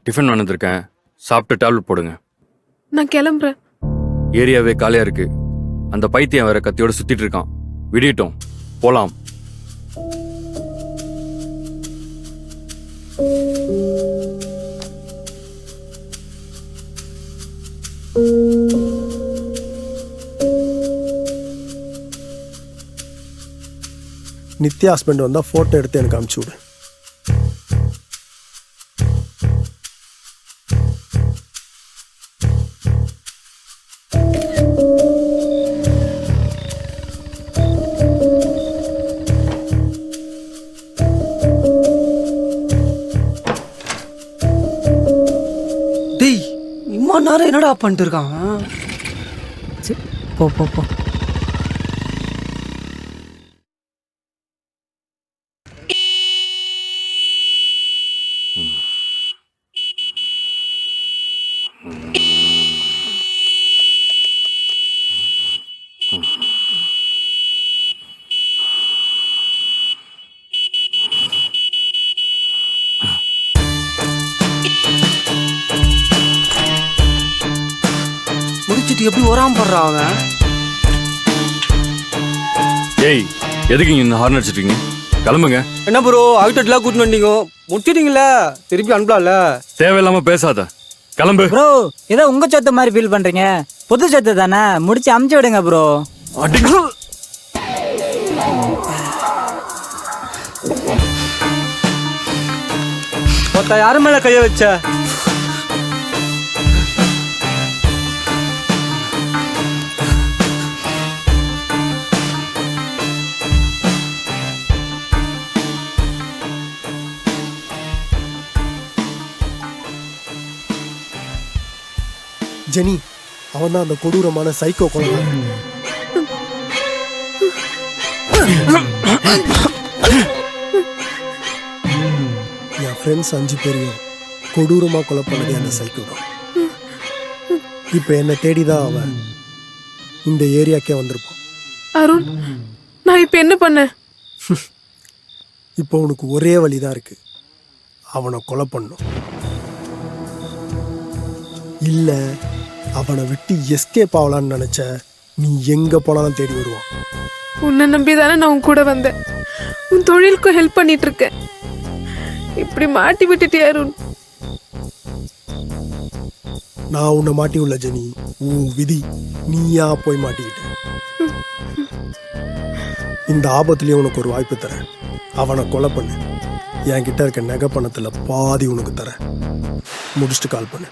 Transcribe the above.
Tiffin வந்திருக்கேன், சாப்பிட்டு tablet போடுங்க. நான் கிளம்புறேன். ஏரியாவே காலியா இருக்கு. அந்த பைத்தியம் வேற கத்தியோட சுத்திட்டு இருக்கான். விடியட்டும், போலாம். நித்யா ஹஸ்பண்ட் வந்தால் ஃபோட்டோ எடுத்து எனக்கு அனுப்பிச்சி விடு. டேய் இம்மா நேரம் என்னடா பண்ணிட்டு இருக்கான்? போ போ போ. முடிச்சிட்டு எப்படி வராம படுறான் அவன்? ஏய், எதுக்கு இங்க இந்த ஹார்ன் அடிச்சிட்டீங்க? கிளம்புங்க. என்ன ப்ரோ அவுட்லெட்லாம் கூட்டிட்டு வந்தீங்க, முடிச்சிட்டீங்களா? திருப்பி அனுப்பலாம்ல? தேவையில்லாம பேசாத, கிளம்பு. ப்ரோ ஏதோ உங்க சொத்து மாதிரி ஃபீல் பண்றீங்க. புது சொத்து தானே, முடிச்சு அமுச்சு விடுங்க ப்ரோ. ஒருத்த யாரு மேல கைய வச்ச? ஜெனி, அவன் தான் அந்த கொடூரமான சைக்கோ கொலைகாரன். என் ஃப்ரெண்ட்ஸ் 5 பேரையும் கொடூரமா கொலை பண்ணதே அந்த சைக்கோ தான். இப்போ என்னை தேடிதான் அவன் இந்த ஏரியாக்கே வந்திருப்பான். அருண், நான் இப்ப என்ன பண்ணேன்? இப்போ உனக்கு ஒரே வழிதான் இருக்கு, அவனை கொலை பண்ணும். இல்ல அவனை விட்டு எஸ்கேப் ஆகலான்னு நினைச்ச, நீ எங்க போனாலும் தேடி வருவான். உன்னை நம்பிதானே நான் உன் கூட வந்தேன். உன் தொழிலுக்கும் ஹெல்ப் பண்ணிட்டு இருக்கேன். இப்படி மாட்டி விட்டுட்டே அருண். நான் உன்னை மாட்டி உள்ள ஜெனி, உன் விதி. நீயா போய் மாட்டிக்கிட்ட. இந்த ஆபத்துலயே உனக்கு ஒரு வாய்ப்பு தரேன், அவனை கொலை பண்ணு. என்கிட்ட இருக்க நகை பணத்துல பாதி உனக்கு தரேன். முடிச்சுட்டு கால் பண்ணு.